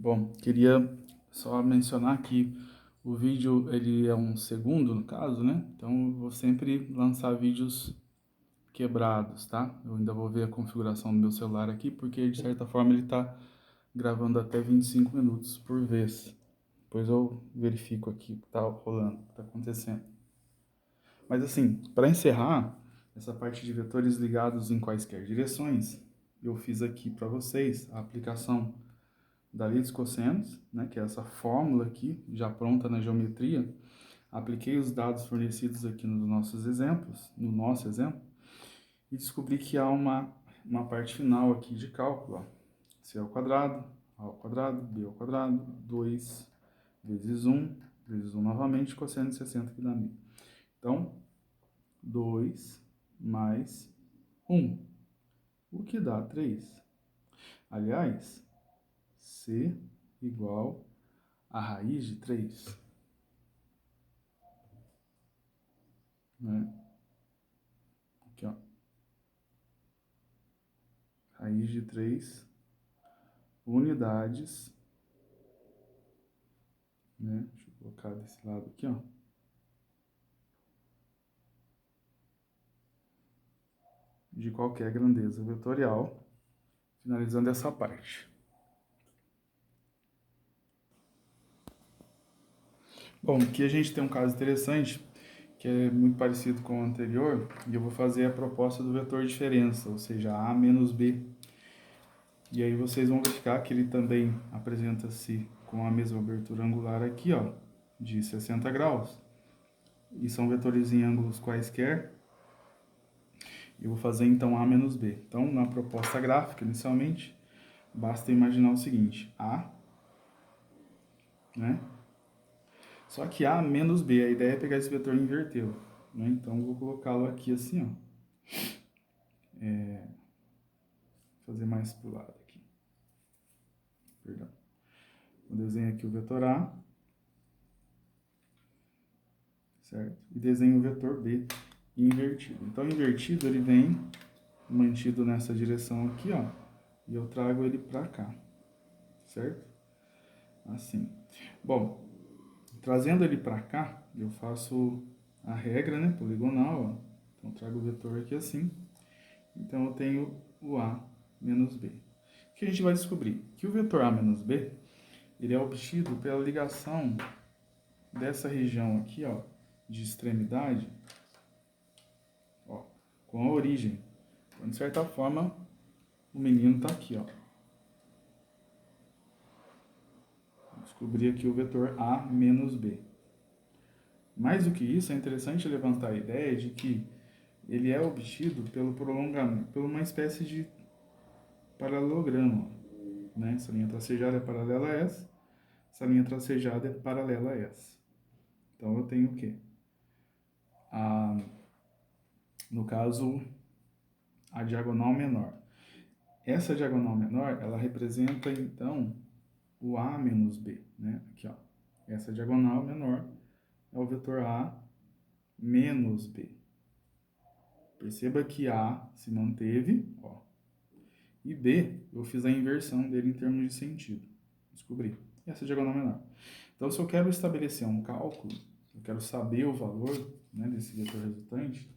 Bom, queria só mencionar que o vídeo ele é um segundo, no caso, né? Então eu vou sempre lançar vídeos quebrados, tá? Eu ainda vou ver a configuração do meu celular aqui, porque de certa forma ele está gravando até 25 minutos por vez. Depois eu verifico aqui o que está rolando, o que está acontecendo. Mas assim, para encerrar essa parte de vetores ligados em quaisquer direções, eu fiz aqui para vocês a aplicação da lei dos cossenos, né, que é essa fórmula aqui, já pronta na geometria. Apliquei os dados fornecidos aqui nos nossos exemplos, no nosso exemplo, e descobri que há uma parte final aqui de cálculo, ó. C ao quadrado, A ao quadrado, B ao quadrado, 2 vezes um novamente, cosseno de 60 que dá 1000. Então, 2 mais 1, o que dá 3. Aliás, C igual a raiz de 3, né? Aqui, ó. Raiz de 3 unidades, né? Deixa eu colocar desse lado aqui, ó. De qualquer grandeza vetorial, finalizando essa parte. Bom, aqui a gente tem um caso interessante, que é muito parecido com o anterior, e eu vou fazer a proposta do vetor diferença, ou seja, A menos B. E aí vocês vão verificar que ele também apresenta-se com a mesma abertura angular aqui, ó, de 60 graus. E são vetores em ângulos quaisquer. Eu vou fazer então A menos B. Então, na proposta gráfica, inicialmente, basta imaginar o seguinte, A, né? Só que A menos B, a ideia é pegar esse vetor e invertê-lo, né? Então, eu vou colocá-lo aqui assim, ó. Fazer mais pro lado aqui. Perdão. Eu desenho aqui o vetor A, certo? E desenho o vetor B invertido. Então, invertido, ele vem mantido nessa direção aqui, ó. E eu trago ele pra cá, certo? Assim. Bom, trazendo ele para cá, eu faço a regra, né, poligonal, ó. Então, trago o vetor aqui assim. Então, eu tenho o A menos B. O que a gente vai descobrir? Que o vetor A menos B, ele é obtido pela ligação dessa região aqui, ó, de extremidade, ó, com a origem. Então, de certa forma, o menino está aqui, ó. Descobri aqui o vetor A menos B. Mais do que isso, é interessante levantar a ideia de que ele é obtido pelo prolongamento, por uma espécie de paralelogramo, né? Essa linha tracejada é paralela a essa, essa linha tracejada é paralela a essa. Então eu tenho o quê? No caso, a diagonal menor. Essa diagonal menor, ela representa então o A menos B, né? Aqui, ó. Essa diagonal menor é o vetor A menos B. Perceba que A se manteve, ó, e B, eu fiz a inversão dele em termos de sentido. Descobri. Essa é a diagonal menor. Então, se eu quero estabelecer um cálculo, eu quero saber o valor, né, desse vetor resultante,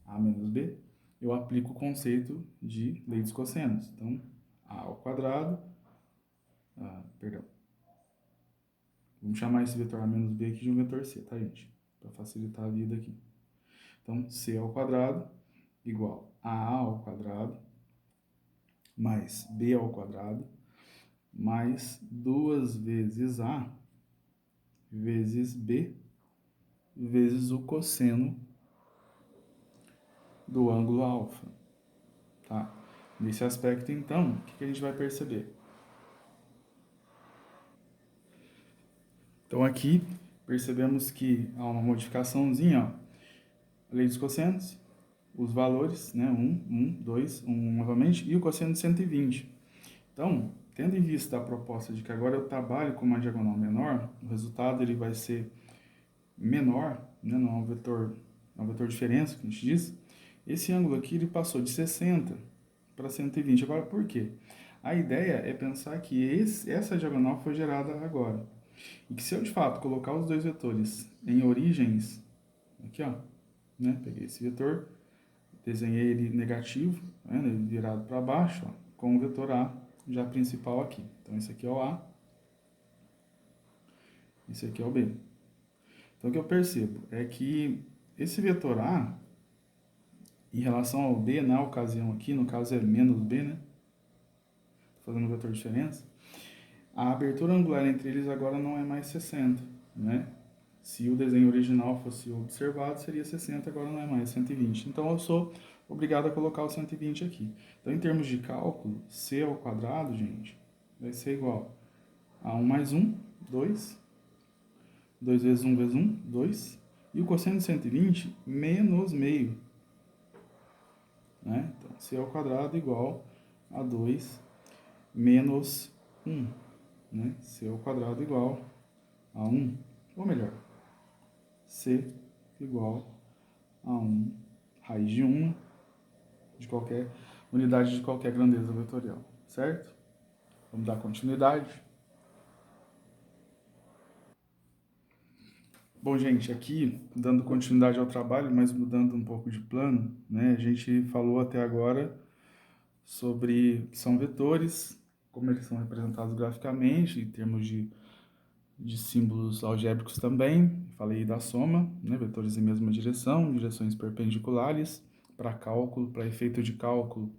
A menos B, eu aplico o conceito de lei dos cossenos. Então, A ao quadrado, perdão, vamos chamar esse vetor A menos B aqui de um vetor C, tá, gente? Para facilitar a vida aqui. Então, C ao quadrado igual a A ao quadrado mais B ao quadrado mais 2 vezes A vezes B vezes o cosseno do ângulo alfa, tá? Nesse aspecto, então, o que a gente vai perceber? Então, aqui, percebemos que há uma modificaçãozinha, ó. Lei dos cossenos, os valores, né? 2, 1 novamente, e o cosseno de 120. Então, tendo em vista a proposta de que agora eu trabalho com uma diagonal menor, o resultado ele vai ser menor, né? Não é um vetor diferença, que a gente diz. Esse ângulo aqui ele passou de 60 para 120. Agora, por quê? A ideia é pensar que essa diagonal foi gerada agora. E que se eu, de fato, colocar os dois vetores em origens, aqui, ó, né? Peguei esse vetor, desenhei ele negativo, né? Ele virado para baixo, ó, com o vetor A já principal aqui. Então, esse aqui é o A, esse aqui é o B. Então, o que eu percebo é que esse vetor A, em relação ao B, na ocasião aqui, no caso é menos B, né? Tô fazendo um vetor de diferença. A abertura angular entre eles agora não é mais 60, né? Se o desenho original fosse observado, seria 60, agora não é mais 120. Então, eu sou obrigado a colocar o 120 aqui. Então, em termos de cálculo, c ao quadrado, gente, vai ser igual a 1 mais 1, 2. 2 vezes 1 vezes 1, 2. E o cosseno de 120, menos meio. Né? Então, c ao quadrado igual a 2 menos 1. Né? C ao quadrado igual a 1. Ou melhor, c igual a 1 raiz de 1 de qualquer unidade de qualquer grandeza vetorial, certo? Vamos dar continuidade. Bom, gente, aqui, dando continuidade ao trabalho, mas mudando um pouco de plano, né? A gente falou até agora sobre o que são vetores, como eles são representados graficamente, em termos de símbolos algébricos também. Falei da soma, né? Vetores em mesma direção, direções perpendiculares, para cálculo, para efeito de cálculo.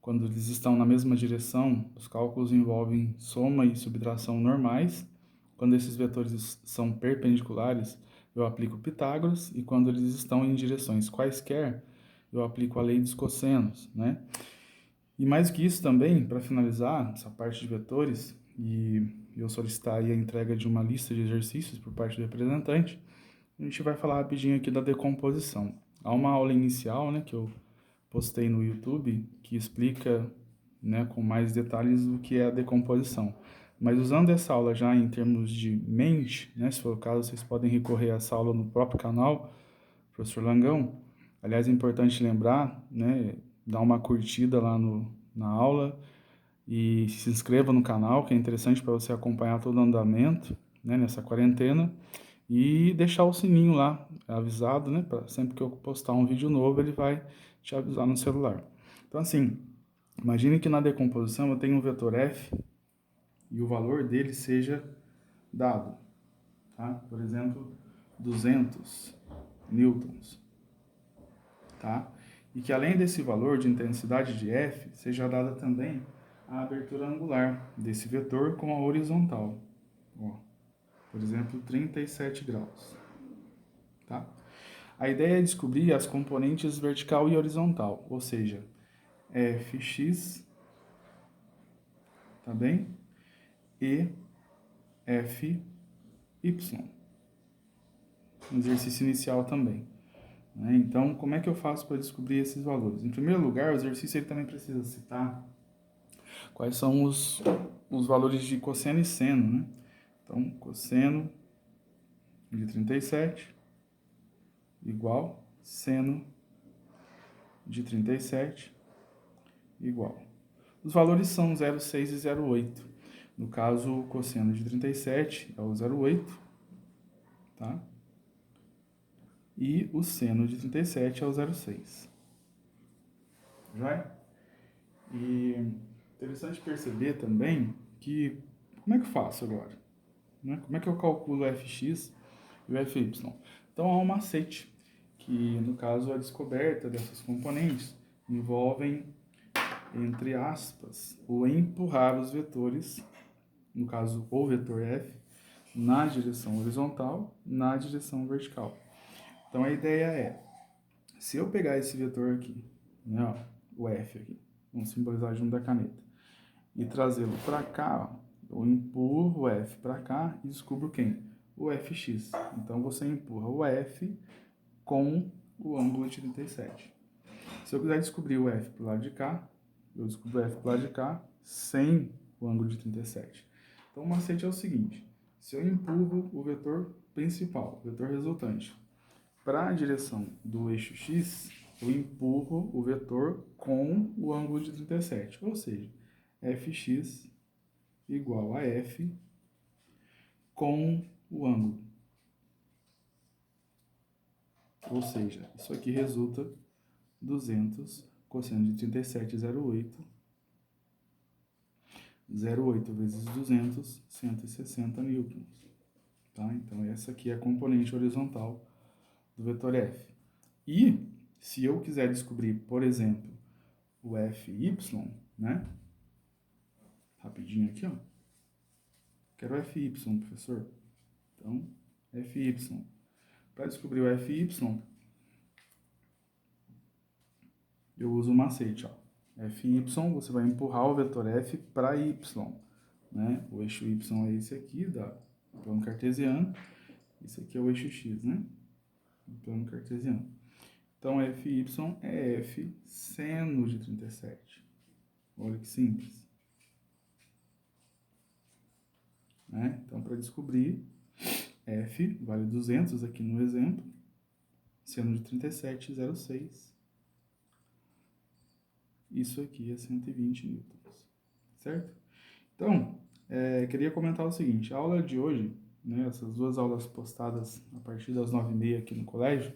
Quando eles estão na mesma direção, os cálculos envolvem soma e subtração normais. Quando esses vetores são perpendiculares, eu aplico Pitágoras, e quando eles estão em direções quaisquer, eu aplico a lei dos cossenos, né? E mais que isso também, para finalizar essa parte de vetores, e eu solicitar aí a entrega de uma lista de exercícios por parte do representante, a gente vai falar rapidinho aqui da decomposição. Há uma aula inicial, né, que eu postei no YouTube, que explica, né, com mais detalhes o que é a decomposição. Mas usando essa aula já em termos de mente, né, se for o caso, vocês podem recorrer a essa aula no próprio canal, professor Langão. Aliás, é importante lembrar, né, dar uma curtida lá na aula e se inscreva no canal, que é interessante para você acompanhar todo o andamento, né, nessa quarentena, e deixar o sininho lá avisado, né, para sempre que eu postar um vídeo novo, ele vai te avisar no celular. Então, assim, imagine que na decomposição eu tenho um vetor f e o valor dele seja dado, tá? Por exemplo, 200 newtons, tá? E que além desse valor de intensidade de F, seja dada também a abertura angular desse vetor com a horizontal. Ó, por exemplo, 37 graus, tá? A ideia é descobrir as componentes vertical e horizontal, ou seja, Fx, tá bem? E Fy, no exercício inicial também. Né? Então, como é que eu faço para descobrir esses valores? Em primeiro lugar, o exercício ele também precisa citar quais são os valores de cosseno e seno, né? Então, cosseno de 37 igual seno de 37 igual. Os valores são 0,6 e 0,8. No caso, o cosseno de 37 é o 0,8, tá? E o seno de 37 é o 0,6. Já é? E interessante perceber também que, como é que eu faço agora? Né? Como é que eu calculo o fx e o fy? Então, há um macete, que no caso a descoberta dessas componentes envolvem, entre aspas, o empurrar os vetores, no caso o vetor f, na direção horizontal, na direção vertical. Então, a ideia é, se eu pegar esse vetor aqui, né, ó, o f aqui, vamos simbolizar junto da caneta, e trazê-lo para cá, ó, eu empurro o f para cá e descubro quem? O fx. Então, você empurra o f com o ângulo de 37. Se eu quiser descobrir o f para o lado de cá, eu descubro o f para o lado de cá sem o ângulo de 37. Então, o macete é o seguinte, se eu empurro o vetor principal, o vetor resultante, para a direção do eixo x, eu empurro o vetor com o ângulo de 37, ou seja, fx igual a f com o ângulo. Ou seja, isso aqui resulta 200 cosseno de 37,08. 0,8 vezes 200, 160 newtons. Tá? Então, essa aqui é a componente horizontal do vetor F. E, se eu quiser descobrir, por exemplo, o Fy, né? Rapidinho aqui, ó. Quero o Fy, professor. Então, Fy. Para descobrir o Fy, eu uso o macete, ó. Fy, você vai empurrar o vetor F para y, né? O eixo y é esse aqui, do plano cartesiano. Esse aqui é o eixo x, né? Do plano cartesiano. Então, Fy é F seno de 37. Olha que simples. Né? Então, para descobrir, F vale 200 aqui no exemplo. Seno de 37,06. Isso aqui é 120 newtons, certo? Então, queria comentar o seguinte, a aula de hoje, né, essas duas aulas postadas a partir das 9h30 aqui no colégio,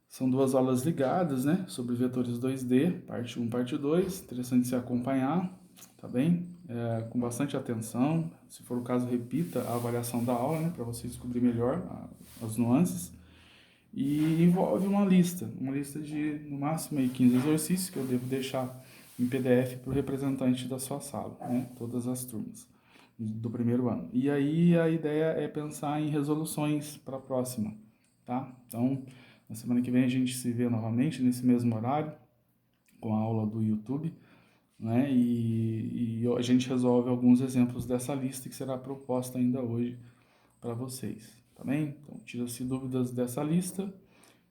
são duas aulas ligadas, né, sobre vetores 2D, parte 1, parte 2, interessante se acompanhar, tá bem? Com bastante atenção, se for o caso, repita a avaliação da aula, né, para você descobrir melhor as nuances. E envolve uma lista de, no máximo, aí 15 exercícios que eu devo deixar em PDF para o representante da sua sala, né? Todas as turmas do primeiro ano. E aí a ideia é pensar em resoluções para a próxima, tá? Então, na semana que vem a gente se vê novamente nesse mesmo horário, com a aula do YouTube, né? E a gente resolve alguns exemplos dessa lista que será proposta ainda hoje para vocês, tá bem? Então, tira-se dúvidas dessa lista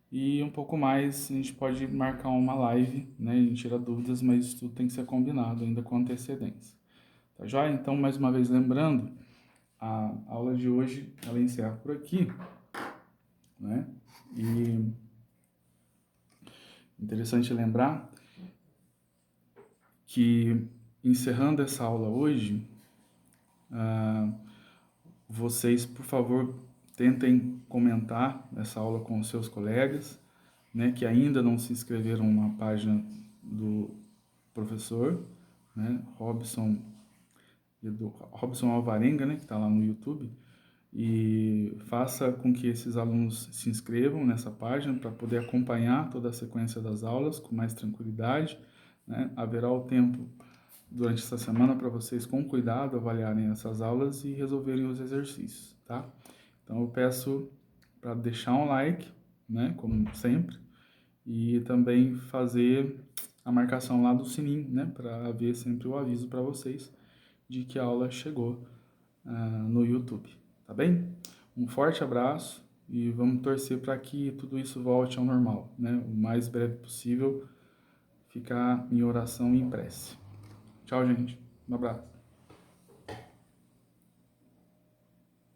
e um pouco mais a gente pode marcar uma live, né? A gente tira dúvidas, mas isso tudo tem que ser combinado ainda com antecedência, tá joia? Então, mais uma vez lembrando, a aula de hoje ela encerra por aqui, né? E interessante lembrar que encerrando essa aula hoje, vocês, por favor, tentem comentar essa aula com os seus colegas, né, que ainda não se inscreveram na página do professor, né, Robson Alvarenga, né, que está lá no YouTube, e faça com que esses alunos se inscrevam nessa página para poder acompanhar toda a sequência das aulas com mais tranquilidade, né? Haverá o tempo durante essa semana para vocês, com cuidado, avaliarem essas aulas e resolverem os exercícios, tá? Então, eu peço para deixar um like, né, como sempre, e também fazer a marcação lá do sininho, né, para haver sempre o aviso para vocês de que a aula chegou no YouTube, tá bem? Um forte abraço e vamos torcer para que tudo isso volte ao normal, né, o mais breve possível, ficar em oração e em prece. Tchau, gente. Um abraço.